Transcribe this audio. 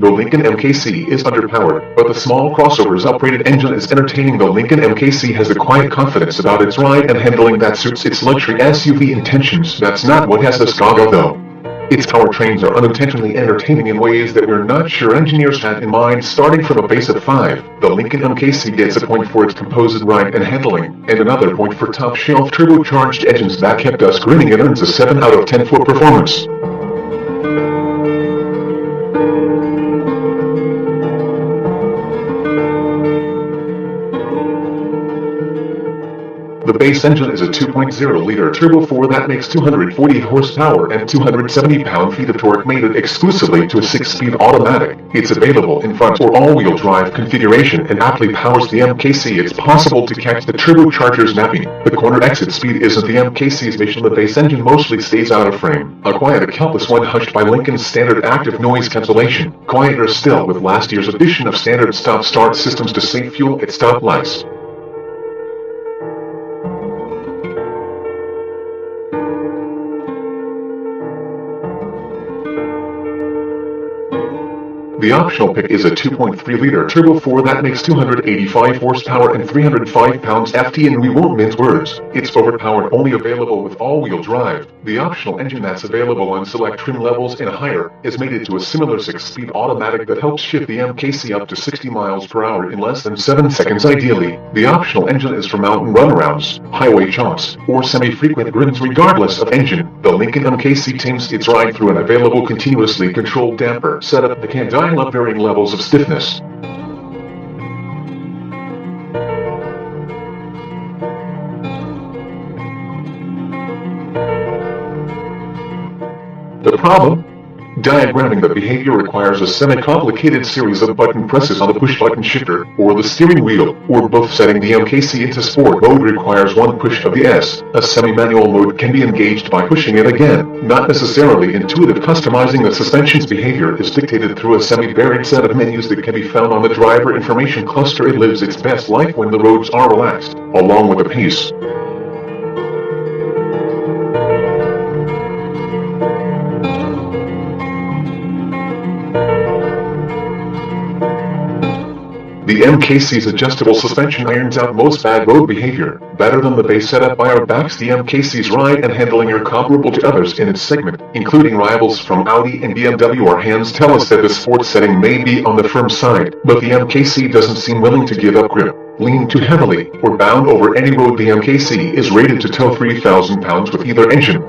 The Lincoln MKC is underpowered, but the small crossover's uprated engine is entertaining. The Lincoln MKC has a quiet confidence about its ride and handling that suits its luxury SUV intentions. That's not what has us gaga though. Its powertrains are unintentionally entertaining in ways that we're not sure engineers had in mind. Starting from a base of 5, the Lincoln MKC gets a point for its composite ride and handling, and another point for top-shelf turbocharged engines that kept us grinning. It earns a 7 out of 10 for performance. The base engine is a 2.0-liter turbo 4 that makes 240 horsepower and 270 pound-feet of torque, mated exclusively to a 6-speed automatic. It's available in front or all-wheel drive configuration and aptly powers the MKC. It's possible to catch the turbocharger's napping. The corner exit speed isn't the MKC's mission. The base engine mostly stays out of frame. A quiet, helpless one hushed by Lincoln's standard active noise cancellation. Quieter still with last year's addition of standard stop-start systems to save fuel at stoplights. The optional pick is a 2.3-liter turbo 4 that makes 285 horsepower and 305 pounds-ft, and we won't mince words. It's overpowered, only available with all-wheel drive. The optional engine that's available on select trim levels and higher is mated to a similar 6-speed automatic that helps shift the MKC up to 60 miles per hour in less than 7 seconds ideally. The optional engine is for mountain runarounds, highway chops, or semi-frequent grins. Regardless of engine, the Lincoln MKC tames its ride through an available continuously controlled damper setup that can dial up varying levels of stiffness. The problem? Diagramming the behavior requires a semi-complicated series of button presses on the push-button shifter, or the steering wheel, or both. Setting the MKC into sport mode requires one push of the S. A semi-manual mode can be engaged by pushing it again. Not necessarily intuitive. Customizing the suspension's behavior is dictated through a semi-varied set of menus that can be found on the driver information cluster. It lives its best life when the roads are relaxed, along with the pace. The MKC's adjustable suspension irons out most bad road behavior. Better than the base setup by our backs, the MKC's ride and handling are comparable to others in its segment, including rivals from Audi and BMW. Our hands tell us that the sports setting may be on the firm side, but the MKC doesn't seem willing to give up grip. Leaning too heavily, or bound over any road, the MKC is rated to tow 3,000 pounds with either engine.